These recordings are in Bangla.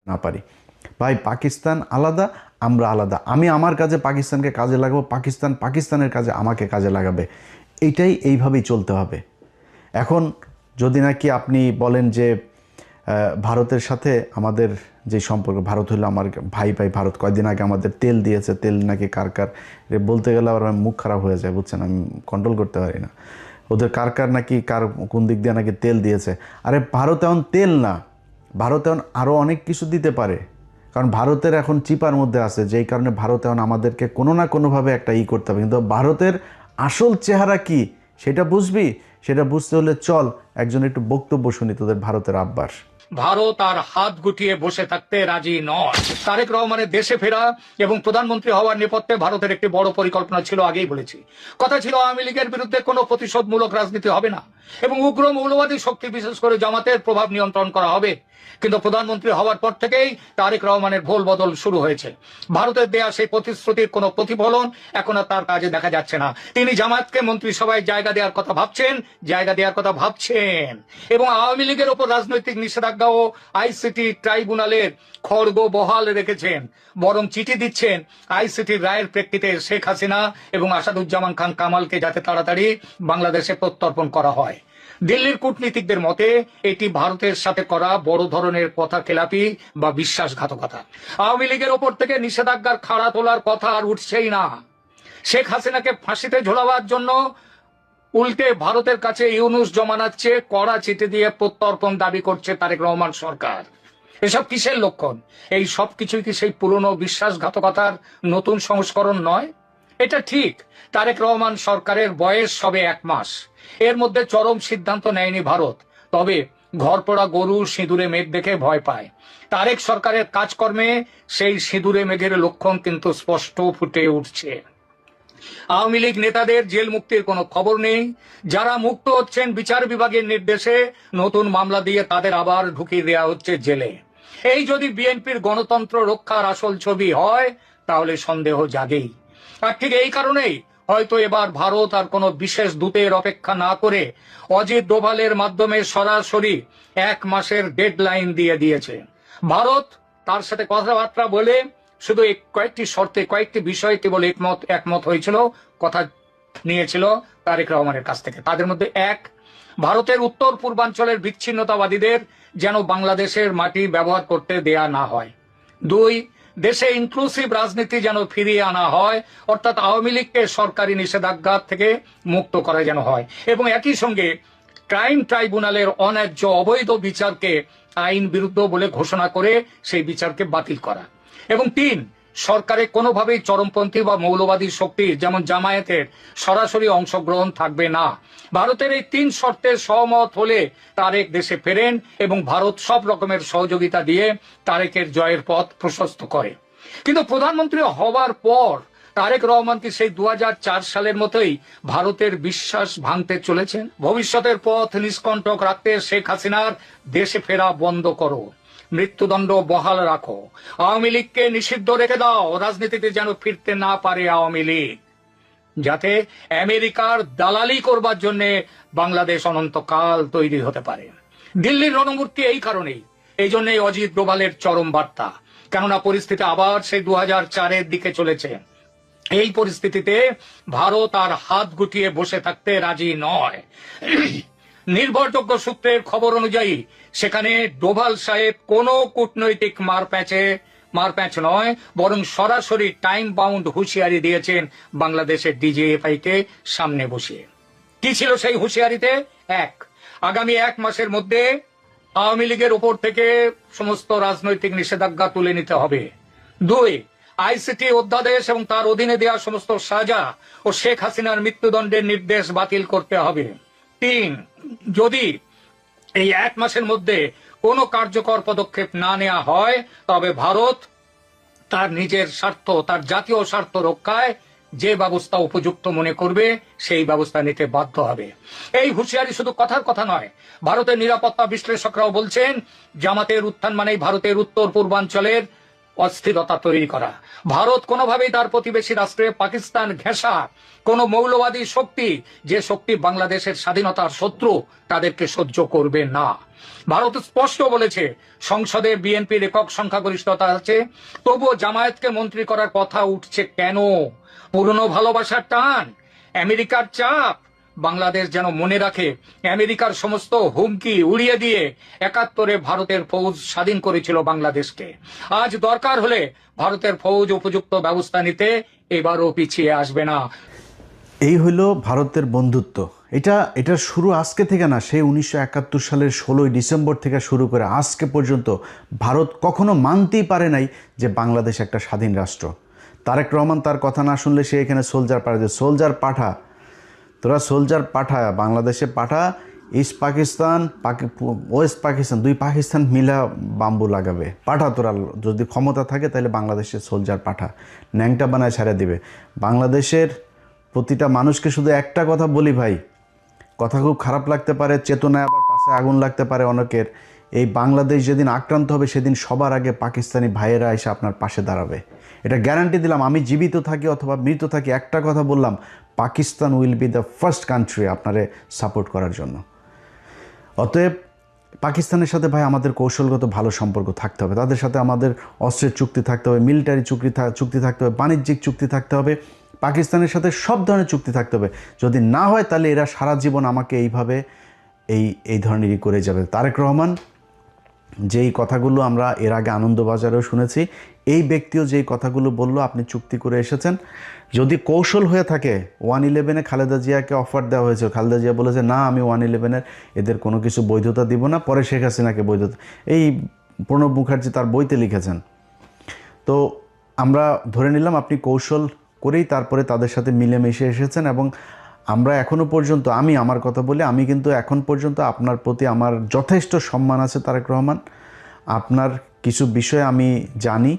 না পারি। ভাই, পাকিস্তান আলাদা, আমরা আলাদা। আমি আমার কাজে পাকিস্তানকে কাজে লাগাবো, পাকিস্তান পাকিস্তানের কাজে আমাকে কাজে লাগাবে। এইভাবেই চলতে হবে। এখন যদি নাকি আপনি বলেন যে ভারতের সাথে আমাদের যে সম্পর্ক, ভারত হলো আমার ভাই ভাই। ভারত কয়েকদিন আগে আমাদের তেল দিয়েছে, তেল নাকি কার কার বলতে গেলে আবার আমার মুখ খারাপ হয়ে যায়, বুঝছেন, আমি কন্ট্রোল করতে পারি না। ওদের কার কার নাকি কার কোন দিক দিয়ে নাকি তেল দিয়েছে। আরে ভারত এখন তেল না, ভারত এখন আরও অনেক কিছু দিতে পারে। কারণ ভারতের এখন চিপার মধ্যে আছে, যেই কারণে ভারত এখন আমাদেরকে কোনো না কোনোভাবে একটা করতে হবে। কিন্তু ভারতের আসল চেহারা কি সেটা বুঝবি, সেটা বুঝতে হলে চল একজন একটু বক্তব্য শুনি তোদের ভারতের আব্বার। ভারত আর হাত গুটিয়ে বসে থাকতে রাজি নয়। তারেক রহমানের দেশে ফেরা এবং প্রধানমন্ত্রী হওয়ার নেপথ্যে ভারতের একটি বড় পরিকল্পনা ছিল, আগেই বলেছি। কথা ছিল আওয়ামী লীগের বিরুদ্ধে কোনো প্রতিশোধমূলক রাজনীতি হবে না এবং উগ্র মৌলবাদী শক্তি বিশেষ করে জামাতের প্রভাব নিয়ন্ত্রণ করা হবে। কিন্তু প্রধানমন্ত্রী হওয়ার পর থেকেই তারেক রহমানের ভোল বদল শুরু হয়েছে। ভারতের দেয়া সেই প্রতিশ্রুতির কোনো প্রতিফলন এখন আর তার কাজে দেখা যাচ্ছে না। তিনি জামাতকে মন্ত্রিসভায় জায়গা দেওয়ার কথা ভাবছেন এবং আওয়ামী লীগের ওপর রাজনৈতিক নিষেধাজ্ঞা ও আইসিটি ট্রাইব্যুনালের খড়গ বহাল রেখেছেন। বরং চিঠি দিচ্ছেন আইসিটির রায়ের প্রেক্ষিতে শেখ হাসিনা এবং আসাদুজ্জামান খান কামালকে যাতে তাড়াতাড়ি বাংলাদেশে প্রত্যর্পণ করা হয়। দিল্লির কূটনীতিকদের মতে এটি ভারতের সাথে করা বড় ধরনের কথা খেলাপি বা বিশ্বাসঘাতকতা। আওয়ামী লীগের ওপর থেকে নিষেধাজ্ঞার খাড়া তোলার কথা আর উঠছেই না। শেখ হাসিনাকে ফাঁসিতে ঝোলাবার জন্য উল্টে ভারতের কাছে ইউনুস জমানাচ্ছে কড়া চিঠি দিয়ে প্রত্যর্পণ দাবি করছে তারেক রহমান সরকার। এসব কিসের লক্ষণ? এই সব কিছুই কি সেই পুরনো বিশ্বাসঘাতকতার নতুন সংস্করণ নয়? এটা ঠিক, তারেক রহমান সরকারের বয়স সবে 1 মাস। এর মধ্যে চরম সিদ্ধান্ত নেয়নি ভারত, তবে ঘরপোড়া গরু সিঁদুরে মেঘ দেখে ভয় পায়। তারেক সরকারের কাজকর্মে সেই সিঁদুরে মেঘের লক্ষণ কিন্তু স্পষ্ট ফুটে উঠছে। আওয়ামী লীগ নেতাদের জেল মুক্তির কোনো খবর নেই। যারা মুক্ত হচ্ছেন বিচার বিভাগের নির্দেশে নতুন মামলা দিয়ে তাদের আবার ঢুকিয়ে দেওয়া হচ্ছে জেলে। এই যদি বিএনপির গণতন্ত্র রক্ষার আসল ছবি হয় তাহলে সন্দেহ জাগেই। আর ঠিক এই কারণেই হয়তো এবার ভারত আর কোনো বিশেষ দূতের অপেক্ষা না করে অজিত ডোভালের মাধ্যমে সরাসরি 1 মাসের ডেডলাইন দিয়ে দিয়েছে। ভারত তার সাথে কথাবার্তা বলে শুধু কয়েকটি শর্তে, কয়েকটি বিষয়ে কেবল একমত হয়েছিল, কথা নিয়েছিল তারেক রহমানের কাছ থেকে। তাদের মধ্যে 1, ভারতের উত্তর পূর্বাঞ্চলের বিচ্ছিন্নতাবাদীদের যেন বাংলাদেশের মাটি ব্যবহার করতে দেয়া না হয়। 2, দেশে ইনক্লুসিভ রাজনীতি যেন ফিরিয়ে আনা হয়, অর্থাৎ আওয়ামী লীগকে সরকারি নিষেধাজ্ঞা থেকে মুক্ত করা যেন হয় এবং একই সঙ্গে ক্রাইম ট্রাইব্যুনালের অন্যায্য অবৈধ বিচারকে আইন বিরুদ্ধ বলে ঘোষণা করে সেই বিচারকে বাতিল করা। এবং 3, সরকারে কোনোভাবেই চরমপন্থী বা মৌলবাদী শক্তি যেমন জামায়াতের সরাসরি অংশগ্রহণ থাকবে না। ভারতের এই 3 শর্তে সহমত হলে তারেক দেশে ফেরেন এবং ভারত সব রকমের সহযোগিতা দিয়ে তারেকের জয়ের পথ প্রশস্ত করে। কিন্তু প্রধানমন্ত্রী হবার পর তারেক রহমান কি সেই 2004 সালের মতোই ভারতের বিশ্বাস ভাঙতে চলেছেন? ভবিষ্যতের পথ নিষ্কণ্টক রাখতে শেখ হাসিনার দেশে ফেরা বন্ধ করো, মৃত্যুদণ্ড বহাল রাখো, আওয়ামী লীগকে নিষিদ্ধ রেখে দাও, রাজনীতিতে যেন ফিরতে না পারে আওয়ামী লীগ, যাতে আমেরিকার দালালি করবার জন্য বাংলাদেশ অনন্তকাল তৈরি হতে পারে। দিল্লির রণমূর্তি এই কারণেই, এই জন্যই অজিত ডোভালের চরম বার্তা। কেননা পরিস্থিতি আবার সেই 2004-এর দিকে চলেছে। এই পরিস্থিতিতে ভারত আর হাত গুটিয়ে বসে থাকতে রাজি নয়। নির্ভরযোগ্য সূত্রের খবর অনুযায়ী সেখানে ডোভাল সাহেব কোনো কূটনৈতিক মারপ্যাঁচ নয়, বরং সরাসরি টাইম বাউন্ড হুঁশিয়ারি দিয়েছেন বাংলাদেশের ডিজিএফআই কে সামনে বসিয়ে। কি ছিল সেই হুঁশিয়ারিতে? 1, আগামী 1 মাসের মধ্যে আওয়ামী লীগের উপর থেকে সমস্ত রাজনৈতিক নিষেধাজ্ঞা তুলে নিতে হবে। 2, আইসিটি অধ্যাদেশ এবং তার অধীনে দেওয়া সমস্ত সাজা ও শেখ হাসিনার মৃত্যুদণ্ডের নির্দেশ বাতিল করতে হবে। 3, যদি এই 1 মাসের মধ্যে কোনো কার্যকর পদক্ষেপ না নেওয়া হয় তবে ভারত তার নিজের স্বার্থ, তার জাতীয় স্বার্থ রক্ষায় যে ব্যবস্থা উপযুক্ত মনে করবে সেই ব্যবস্থা নিতে বাধ্য হবে। এই হুঁশিয়ারি শুধু কথার কথা নয়। ভারতের নিরাপত্তা বিশ্লেষকরাও বলছেন জামাতের উত্থান মানেই ভারতের উত্তর পূর্বাঞ্চলের অস্থিরতা তৈরি করা। ভারত কোনোভাবেই তার প্রতিবেশী রাষ্ট্রে পাকিস্তান ঘেঁষা কোন মৌলবাদী শক্তি, যে শক্তি বাংলাদেশের স্বাধীনতার শত্রু, তাদেরকে সহ্য করবে না। ভারত স্পষ্ট বলেছে, সংসদে বিএনপির একক সংখ্যাগরিষ্ঠতা আছে, তবুও জামায়াতকে মন্ত্রী করার কথা উঠছে কেন? পুরনো ভালোবাসার টান, আমেরিকার চাপ। বাংলাদেশ যেন মনে রাখে, আমেরিকার সমস্ত হুমকি উড়িয়ে দিয়ে ৭১-এ ভারতের ফৌজ স্বাধীন করেছিল বাংলাদেশকে। আজ দরকার হলে ভারতের ফৌজ উপযুক্ত ব্যবস্থা নিতে এবারও পিছিয়ে আসবে না। এই হলো ভারতের বন্ধুত্ব। এটার শুরু আজকে থেকে না, সেই 1971 সালের 16ই ডিসেম্বর থেকে শুরু করে আজকে পর্যন্ত ভারত কখনো মানতেই পারে নাই যে বাংলাদেশ একটা স্বাধীন রাষ্ট্র। তারেক রহমান তার কথা না শুনলে সে এখানে সোলজার পাঠায়, সোলজার পাঠা, তোরা সোলজার পাঠা, বাংলাদেশে পাঠা, ইস্ট পাকিস্তান ওয়েস্ট পাকিস্তান, দুই পাকিস্তান মিলা বাম্বু লাগাবে, পাঠা তোরা, যদি ক্ষমতা থাকে তাহলে বাংলাদেশের সোলজার পাঠা, ন্যাংটা বানায় ছেড়ে দিবে। বাংলাদেশের প্রতিটা মানুষকে শুধু একটা কথা বলি ভাই, কথা খুব খারাপ লাগতে পারে, চেতনায় আবার পাশে আগুন লাগতে পারে অনেকের, এই বাংলাদেশ যেদিন আক্রান্ত হবে সেদিন সবার আগে পাকিস্তানি ভাইয়েরা এসে আপনার পাশে দাঁড়াবে। এটা গ্যারান্টি দিলাম, আমি জীবিত থাকি অথবা মৃত থাকি, একটা কথা বললাম, Pakistan will be the first country আপনারে সাপোর্ট করার জন্য। অতএব পাকিস্তানের সাথে ভাই আমাদের কৌশলগত ভালো সম্পর্ক থাকতে হবে, তাদের সাথে আমাদের অস্ত্রের চুক্তি থাকতে হবে, মিলিটারি চুক্তি থাকতে হবে, বাণিজ্যিক চুক্তি থাকতে হবে, পাকিস্তানের সাথে সব ধরনের চুক্তি থাকতে হবে। যদি না হয় তাহলে এরা সারা জীবন আমাকে এইভাবে এই ধরনেরই করে যাবে। তারেক রহমান যেই কথাগুলো আমরা এর আগে আনন্দবাজারেও শুনেছি, এই ব্যক্তিও যেই কথাগুলো বলল, আপনি চুক্তি করে এসেছেন, যদি কৌশল হয়ে থাকে, 111-এ খালেদা জিয়াকে অফার দেওয়া হয়েছিল, খালেদা জিয়া বলেছে না আমি 111-এর এদের কোনো কিছু বৈধতা দিব না, পরে শেখ হাসিনাকে বৈধতা, এই প্রণব মুখার্জি তার বইতে লিখেছেন। তো আমরা ধরে নিলাম আপনি কৌশল করেই তারপরে তাদের সাথে মিলেমিশে এসেছেন, এবং আমরা এখনও পর্যন্ত, আমি আমার কথা বলি, আমি কিন্তু এখন পর্যন্ত আপনার প্রতি আমার যথেষ্ট সম্মান আছে তারেক রহমান। আপনার কিছু বিষয় আমি জানি,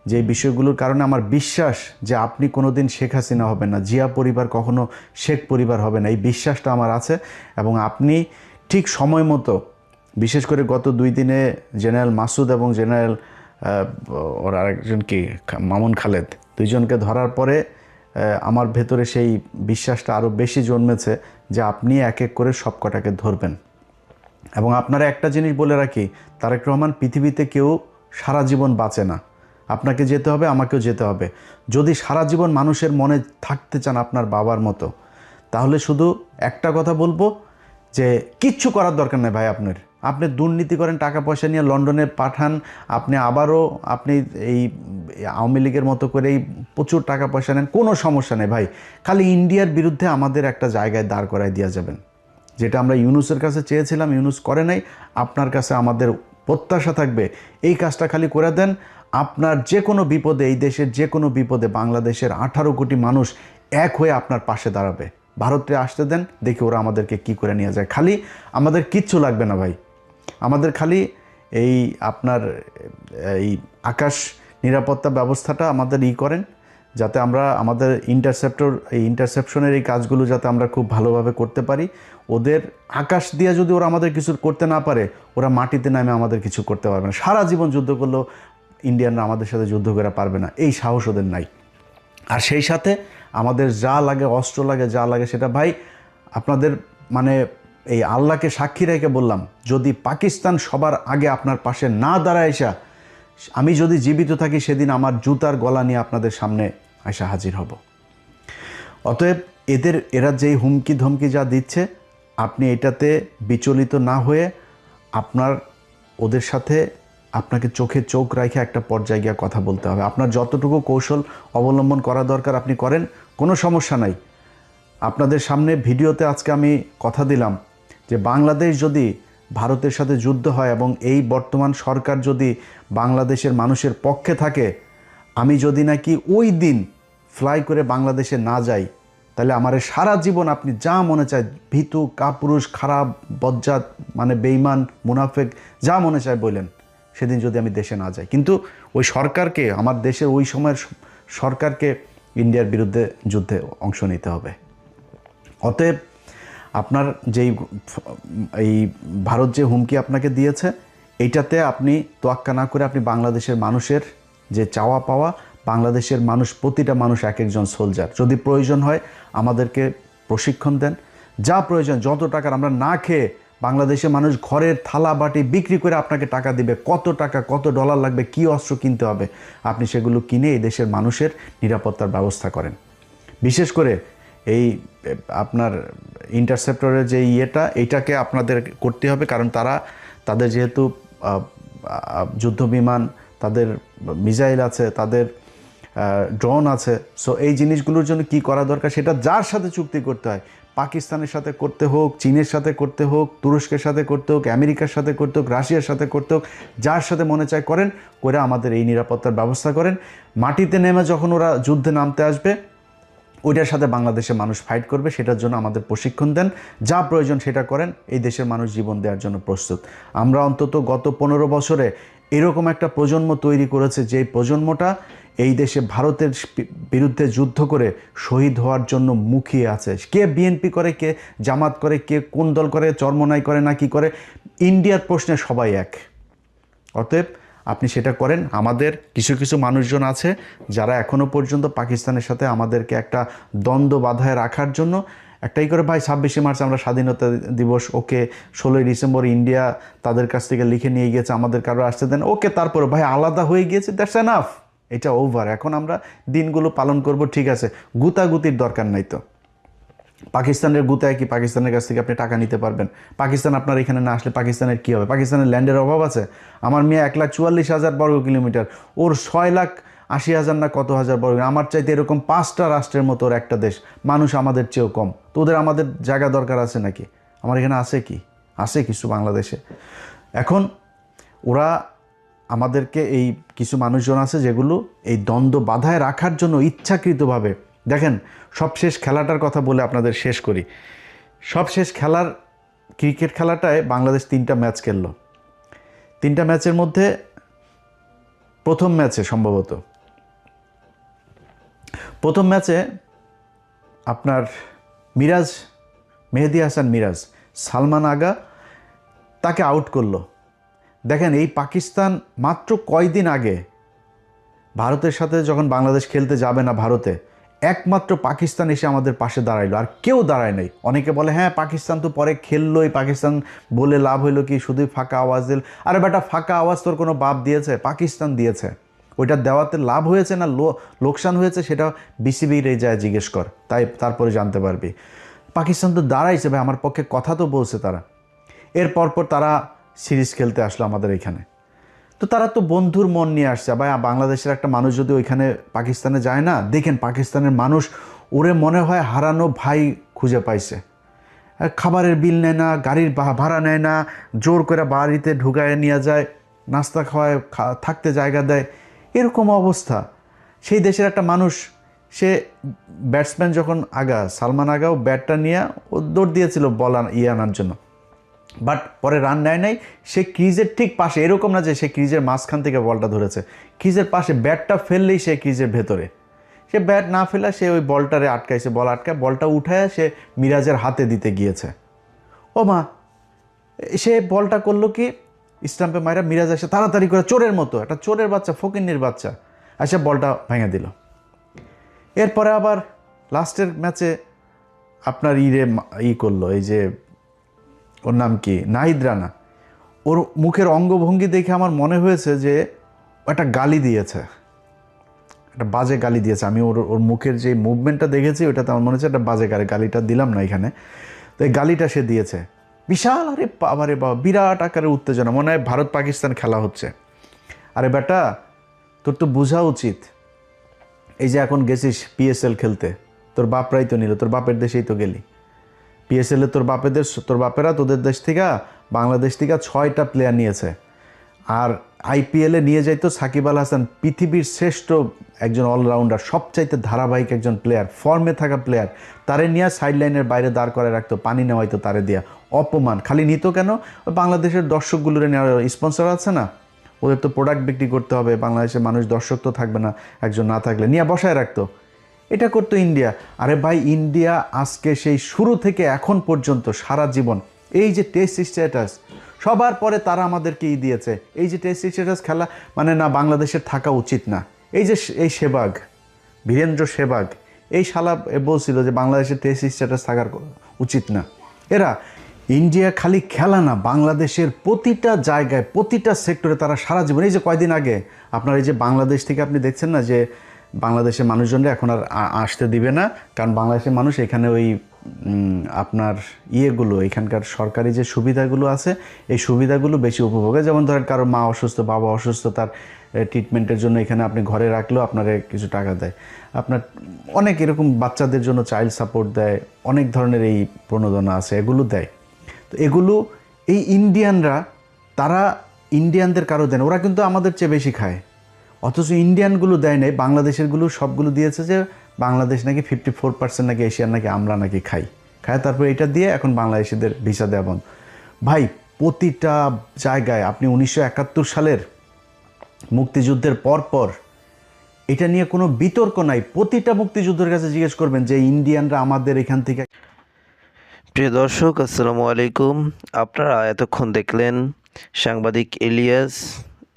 যে বিষয়গুলোর কারণে আমার বিশ্বাস যে আপনি কোনো দিন শেখ হাসিনা হবেন না, জিয়া পরিবার কখনো শেখ পরিবার হবে না, এই বিশ্বাসটা আমার আছে। এবং আপনি ঠিক সময় মতো, বিশেষ করে গত 2 দিনে জেনারেল মাসুদ এবং জেনারেল ওর আরেকজন কি মামুন খালেদ, দুইজনকে ধরার পরে আমার ভেতরে সেই বিশ্বাসটা আরও বেশি জন্মেছে যে আপনি এক এক করে সব কটাকে ধরবেন। এবং আপনারা একটা জিনিস বলে রাখি, তারেক রহমান, পৃথিবীতে কেউ সারা জীবন বাঁচে না, আপনাকে যেতে হবে, আমাকেও যেতে হবে। যদি সারা জীবন মানুষের মনে থাকতে চান আপনার বাবার মতো, তাহলে শুধু একটা কথা বলবো যে কিচ্ছু করার দরকার নেই ভাই। আপনি দুর্নীতি করেন, টাকা পয়সা নিয়ে লন্ডনে পাঠান, আপনি আবারও এই আওয়ামী লীগের মতো করেই প্রচুর টাকা পয়সা নেন, কোনো সমস্যা নেই ভাই। খালি ইন্ডিয়ার বিরুদ্ধে আমাদের একটা জায়গায় দাঁড় করায় দিয়ে যাবেন, যেটা আমরা ইউনূসের কাছে চেয়েছিলাম, ইউনূস করে নাই। আপনার কাছে আমাদের প্রত্যাশা থাকবে, এই কাজটা খালি করে দেন। আপনার যে কোনো বিপদে, এই দেশের যে কোনো বিপদে বাংলাদেশের 18 কোটি মানুষ এক হয়ে আপনার পাশে দাঁড়াবে। ভারতে আসতে দেন, দেখি ওরা আমাদেরকে কি করে নিয়ে যায়। খালি আমাদের কিচ্ছু লাগবে না ভাই, আমাদের খালি আপনার এই আকাশ নিরাপত্তা ব্যবস্থাটা আমাদের করেন, যাতে আমরা আমাদের ইন্টারসেপশনের এই কাজগুলো যাতে আমরা খুব ভালোভাবে করতে পারি। ওদের আকাশ দিয়ে যদি ওরা আমাদের কিছু করতে না পারে, ওরা মাটিতে নামে আমাদের কিছু করতে পারবে না। সারা জীবন যুদ্ধ করলেও ইন্ডিয়ানরা আমাদের সাথে যুদ্ধ করে পারবে না, এই সাহস ওদের নাই। আর সেই সাথে আমাদের যা লাগে, অস্ত্র লাগে, যা লাগে, সেটা ভাই আপনাদের এই আল্লাহকে সাক্ষী রেখে বললাম, যদি পাকিস্তান সবার আগে আপনার পাশে না দাঁড়ায় এসা, আমি যদি জীবিত থাকি সেদিন আমার জুতার গলা নিয়ে আপনাদের সামনে এসে হাজির হব। অতএব এরা যেই হুমকি ধমকি যা দিচ্ছে, আপনি এটাতে বিচলিত না হয়ে ওদের সাথে আপনাকে চোখে চোখ রেখে একটা পর্যায়ে গিয়ে কথা বলতে হবে। আপনার যতটুকু কৌশল অবলম্বন করা দরকার আপনি করেন, কোনো সমস্যা নাই। আপনাদের সামনে ভিডিওতে আজকে আমি কথা দিলাম যে বাংলাদেশ যদি ভারতের সাথে যুদ্ধ হয় এবং এই বর্তমান সরকার যদি বাংলাদেশের মানুষের পক্ষে থাকে, আমি যদি নাকি ওই দিন ফ্লাই করে বাংলাদেশে না যাই, তাহলে আমার সারা জীবন আপনি যা মনে চায়, ভীতু, কাপুরুষ, খারাপ, বজ্জাত, বেঈমান, মুনাফেক, যা মনে চায় বললেন, সেদিন যদি আমি দেশে না যাই। কিন্তু ওই সরকারকে, আমার দেশের ওই সময়ের সরকারকে ইন্ডিয়ার বিরুদ্ধে যুদ্ধে অংশ নিতে হবে। অতএব আপনার এই ভারত যে হুমকি আপনাকে দিয়েছে, এইটাতে আপনি তোয়াক্কা না করে আপনি বাংলাদেশের মানুষের যে চাওয়া পাওয়া বাংলাদেশের মানুষ, প্রতিটা মানুষ এক একজন সোলজার। যদি প্রয়োজন হয় আমাদেরকে প্রশিক্ষণ দেন, যা প্রয়োজন, যত টাকার, আমরা না খেয়ে বাংলাদেশে মানুষ ঘরের থালা বাটি বিক্রি করে আপনাকে টাকা দিবে, কত টাকা কত ডলার লাগবে, কি অস্ত্র কিনতে হবে, আপনি সেগুলো কিনে এই দেশের মানুষের নিরাপত্তার ব্যবস্থা করেন। বিশেষ করে এই আপনার ইন্টারসেপ্টরের যে এইটাকে আপনাদের করতে হবে, কারণ তাদের যেহেতু যুদ্ধ বিমান, তাদের মিসাইল আছে, তাদের ড্রোন আছে, সো এই জিনিসগুলোর জন্য কি করা দরকার সেটা যার সাথে চুক্তি করতে হয়, পাকিস্তানের সাথে করতে হোক, চীনের সাথে করতে হোক, তুরস্কের সাথে করতে হোক, আমেরিকার সাথে করতে হোক, রাশিয়ার সাথে করতে হোক, যার সাথে মনে চায় করেন, করে আমাদের এই নিরাপত্তার ব্যবস্থা করেন। মাটিতে নেমে যখন ওরা যুদ্ধে নামতে আসবে, ওইটার সাথে বাংলাদেশের মানুষ ফাইট করবে, সেটার জন্য আমাদের প্রশিক্ষণ দেন, যা প্রয়োজন সেটা করেন। এই দেশের মানুষ জীবন দেওয়ার জন্য প্রস্তুত। আমরা অন্তত গত 15 বছরে এরকম একটা প্রজন্ম তৈরি করেছে, যে প্রজন্মটা এই দেশে ভারতের বিরুদ্ধে যুদ্ধ করে শহীদ হওয়ার জন্য মুখিয়ে আছে। কে বিএনপি করে, কে জামাত করে, কে কোন দল করে, চরমনাই করে না কি করে, ইন্ডিয়ার প্রশ্নে সবাই এক। অতএব আপনি সেটা করেন। আমাদের কিছু কিছু মানুষজন আছে যারা এখনও পর্যন্ত পাকিস্তানের সাথে আমাদেরকে একটা দ্বন্দ্ব বাধায় রাখার জন্য একটাই করে, ভাই 26শে মার্চ আমরা স্বাধীনতা দিবস, ওকে 16ই ডিসেম্বর ইন্ডিয়া তাদের কাছ থেকে লিখে নিয়ে গিয়েছে, আমাদের কারো আসতে দেন, ওকে, তারপরে ভাই আলাদা হয়ে গিয়েছে, দ্যাটস এনাফ, এটা ওভার। এখন আমরা দিনগুলো পালন করব, ঠিক আছে, গুতাগুতির দরকার নাই। তো পাকিস্তানের গুতায় কি পাকিস্তানের কাছ থেকে আপনি টাকা নিতে পারবেন? পাকিস্তান আপনার এখানে না আসলে পাকিস্তানের কী হবে? পাকিস্তানের ল্যান্ডের অভাব আছে? আমার মেয়ে 1,44,000 বর্গ কিলোমিটার, ওর 6,80,000 না কত হাজার বর্গ, আমার চাইতে এরকম 5টা রাষ্ট্রের মতো ওর একটা দেশ, মানুষ আমাদের চেয়েও কম। তো ওদের আমাদের জায়গা দরকার আছে নাকি? আমার এখানে আছে কি? আছে কিছু বাংলাদেশে। এখন ওরা আমাদেরকে, এই কিছু মানুষজন আছে যেগুলো এই দ্বন্দ্ব বাধায় রাখার জন্য ইচ্ছাকৃতভাবে, দেখেন সবশেষ খেলাটার কথা বলে আপনাদের শেষ করি। সবশেষ খেলার ক্রিকেট খেলাটায় বাংলাদেশ 3টা ম্যাচ খেললো। 3টা ম্যাচের মধ্যে প্রথম ম্যাচে আপনার মেহেদী হাসান মিরাজ, সালমান আগা তাকে আউট করলো। দেখেন এই পাকিস্তান মাত্র কয়দিন আগে ভারতের সাথে যখন বাংলাদেশ খেলতে যাবে না ভারতে, একমাত্র পাকিস্তান এসে আমাদের পাশে দাঁড়াইলো, আর কেউ দাঁড়ায় নাই। অনেকে বলে হ্যাঁ পাকিস্তান তো পরে খেললোই, পাকিস্তান বলে লাভ হইলো কি, শুধুই ফাঁকা আওয়াজ দিল। আরে বেটা, ফাঁকা আওয়াজ তোর কোনো বাপ দিয়েছে? পাকিস্তান দিয়েছে। ওইটা দেওয়াতে লাভ হয়েছে না লোকসান হয়েছে সেটা বিসিবির যায় জিজ্ঞেস কর, তারপরে জানতে পারবি। পাকিস্তান তো দাঁড়াইছে ভাই, আমার পক্ষে কথা তো বলছে তারা। এর পরপর তারা সিরিজ খেলতে আসলো আমাদের এখানে। তো তারা তো বন্ধুর মন নিয়ে আসছে ভাই। বাংলাদেশের একটা মানুষ যদি ওইখানে পাকিস্তানে যায় না, দেখেন পাকিস্তানের মানুষ, ওরে মনে হয় হারানো ভাই খুঁজে পাইছে। খাবারের বিল নেয় না, গাড়ির ভাড়া নেয় না, জোর করে বাড়িতে ঢুকায় নিয়ে যায়, নাস্তা খাওয়ায়, থাকতে জায়গা দেয়, এরকম অবস্থা। সেই দেশের একটা মানুষ, সে ব্যাটসম্যান যখন সালমান আগাও ব্যাটটা নিয়ে ও দৌড় দিয়েছিল বল আনার জন্য, বাট পরে রান নেয় নাই। সে ক্রিজের ঠিক পাশে, এরকম না যে সে ক্রিজের মাঝখান থেকে বলটা ধরেছে, ক্রিজের পাশে ব্যাটটা ফেললেই সে ক্রিজের ভেতরে, সে ব্যাট না ফেলা, সে ওই বলটারে আটকাইছে, বলটা উঠায় সে মিরাজের হাতে দিতে গিয়েছে। ও মা, সে বলটা করলো কি, স্টাম্পে মাইরা মিরাজ এসে তাড়াতাড়ি করে চোরের মতো, একটা চোরের বাচ্চা, ফকিন্নির বাচ্চা, এসে বলটা ভেঙে দিল। এরপরে আবার লাস্টের ম্যাচে আপনার করলো, এই যে ওর নাম কি, নাহিদ রানা, ওর মুখের অঙ্গভঙ্গি দেখে আমার মনে হয়েছে যে একটা গালি দিয়েছে, একটা বাজে গালি দিয়েছে। আমি ওর মুখের যে মুভমেন্টটা দেখেছি ওটাতে আমার মনে হচ্ছে একটা বাজে গালিটা দিলাম না এখানে। তো এই গালিটা সে দিয়েছে বিশাল, আরে বাবা, বিরাট আকারের উত্তেজনা, মনে হয় ভারত পাকিস্তান খেলা হচ্ছে। আরে বেটা, তোর তো বোঝা উচিত, এই যে এখন গেছিস পিএসএল খেলতে, তোর বাপরাই তো নিল, তোর বাপের দেশেই তো গেলি। পিএসএলে তোর বাপেরা তোদের দেশ থেকে, বাংলাদেশ থেকে 6টা প্লেয়ার নিয়েছে। আর আইপিএলে নিয়ে যাইতো সাকিব আল হাসান, পৃথিবীর শ্রেষ্ঠ একজন অলরাউন্ডার, সবচাইতে ধারাবাহিক একজন প্লেয়ার, ফর্মে থাকা প্লেয়ার, তারে নিয়ে সাইড লাইনের বাইরে দাঁড় করে রাখতো, পানি নেওয়াইতো তারে দিয়া। অপমান খালি নিত কেন? ওই বাংলাদেশের দর্শকগুলোরে নেওয়ার স্পন্সর আছে না, ওদের তো প্রোডাক্ট বিক্রি করতে হবে, বাংলাদেশের মানুষ দর্শক তো থাকবে না, একজন না থাকলে নিয়ে বসায় রাখতো। এটা করতো ইন্ডিয়া। আরে ভাই, ইন্ডিয়া আজকে সেই শুরু থেকে এখন পর্যন্ত সারা জীবন এই যে টেস্ট স্ট্যাটাস সবার পরে তারা আমাদেরকে দিয়েছে। এই যে টেস্ট স্ট্যাটাস খেলা মানে না, বাংলাদেশের থাকা উচিত না। এই যে এই সেবাগ, বীরেন্দ্র সেবাগ, এই শালা বলছিল যে বাংলাদেশের টেস্ট স্ট্যাটাস থাকার উচিত না। এরা ইন্ডিয়া খালি খেলা না, বাংলাদেশের প্রতিটা জায়গায় প্রতিটা সেক্টরে তারা সারা জীবন, এই যে কয়দিন আগে আপনার এই যে বাংলাদেশ থেকে আপনি দেখছেন না যে বাংলাদেশের মানুষজনরা এখন আর আসতে দিবে না, কারণ বাংলাদেশের মানুষ এখানে ওই আপনার ইয়েগুলো, এখানকার সরকারি যে সুবিধাগুলো আছে এই সুবিধাগুলো বেশি উপভোগে। যেমন ধরেন কারো মা অসুস্থ, বাবা অসুস্থ, তার ট্রিটমেন্টের জন্য এখানে আপনি ঘরে রাখলেও আপনার কিছু টাকা দেয়, আপনার অনেক এরকম বাচ্চাদের জন্য চাইল্ড সাপোর্ট দেয়, অনেক ধরনের এই প্রণোদনা আছে, এগুলো দেয়। তো এগুলো এই ইন্ডিয়ানরা, তারা ইন্ডিয়ানদের কারো দেন, ওরা কিন্তু আমাদের চেয়ে বেশি খায়, অথচ ইন্ডিয়ানগুলো দেয় নাই, বাংলাদেশেরগুলো সবগুলো দিয়েছে যে বাংলাদেশ নাকি 54% নাকি এশিয়ার নাকি আমরা নাকি খাই, তারপরে এটা দিয়ে এখন বাংলাদেশিদের ভিসা দেওয়া বন্ধ। ভাই প্রতিটা জায়গায় আপনি 1971 সালের মুক্তিযুদ্ধের পর এটা নিয়ে কোনো বিতর্ক নাই, প্রতিটা মুক্তিযুদ্ধের কাছে জিজ্ঞেস করবেন যে ইন্ডিয়ানরা আমাদের এখান থেকে। প্রিয় দর্শক, আসসালামু আলাইকুম। আপনারা এতক্ষণ দেখলেন সাংবাদিক ইলিয়াস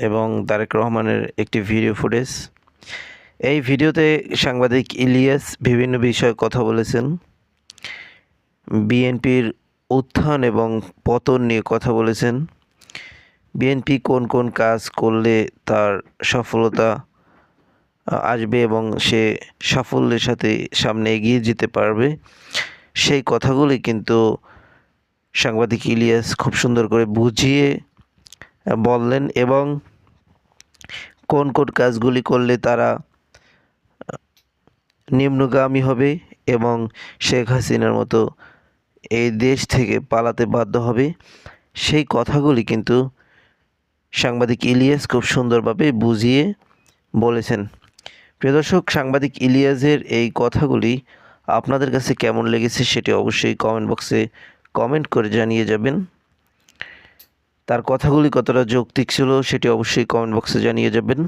এবং তারেক রহমানের একটি ভিডিও ফুটেজ। এই ভিডিওতে সাংবাদিক ইলিয়াস বিভিন্ন বিষয়ে কথা বলেছেন, বিএনপির উত্থান এবং পতন নিয়ে কথা বলেছেন, বিএনপি কোন কোন কাজ করলে তার সফলতা আসবে এবং সে সাফল্যের সাথে সামনে এগিয়ে যেতে পারবে, সেই কথাগুলি কিন্তু সাংবাদিক ইলিয়াস খুব সুন্দর করে বুঝিয়ে বললেন এবং কোন কোন কাজগুলি করলে তারা নিম্নগামী হবে এবং শেখ হাসিনার মতো এই দেশ থেকে পালাতে বাধ্য হবে, সেই কথাগুলি কিন্তু সাংবাদিক ইলিয়াস খুব সুন্দরভাবে বুঝিয়ে বলেছেন। প্রিয় দর্শক, সাংবাদিক ইলিয়াসের এই কথাগুলি আপনাদের কাছে কেমন লেগেছে সেটি অবশ্যই কমেন্ট বক্সে কমেন্ট করে জানিয়ে যাবেন। তার কথাগুলি কতটা যৌক্তিক ছিল সেটি অবশ্যই কমেন্ট বক্সে জানিয়ে যাবেন।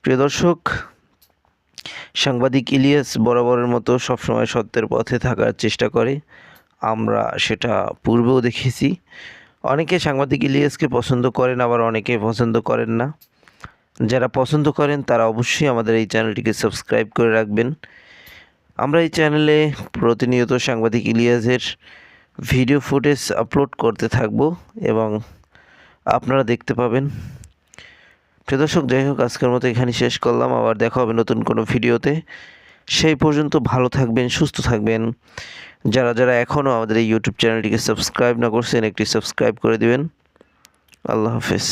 প্রিয় দর্শক, সাংবাদিক ইলিয়াস বরাবরের মতো সবসময় সত্যের পথে থাকার চেষ্টা করে, আমরা সেটা পূর্বেও দেখেছি। অনেকে সাংবাদিক ইলিয়াসকে পছন্দ করেন, আবার অনেকে পছন্দ করেন না। যারা পছন্দ করেন তারা অবশ্যই আমাদের এই চ্যানেলটিকে সাবস্ক্রাইব করে রাখবেন। আমরা এই চ্যানেলে প্রতিনিয়ত সাংবাদিক ইলিয়াসের ভিডিও ফুটেজ আপলোড করতে থাকব এবং আপনারা দেখতে পাবেন। প্রিয় দর্শক, যাই হোক, আজকের মতো এখানে শেষ করলাম, আবার দেখা হবে নতুন কোনো ভিডিওতে। সেই পর্যন্ত ভালো থাকবেন, সুস্থ থাকবেন। যারা যারা এখনও আমাদের এই ইউটিউব চ্যানেলটিকে সাবস্ক্রাইব না করছেন একটি সাবস্ক্রাইব করে দিবেন। আল্লাহ হাফেজ।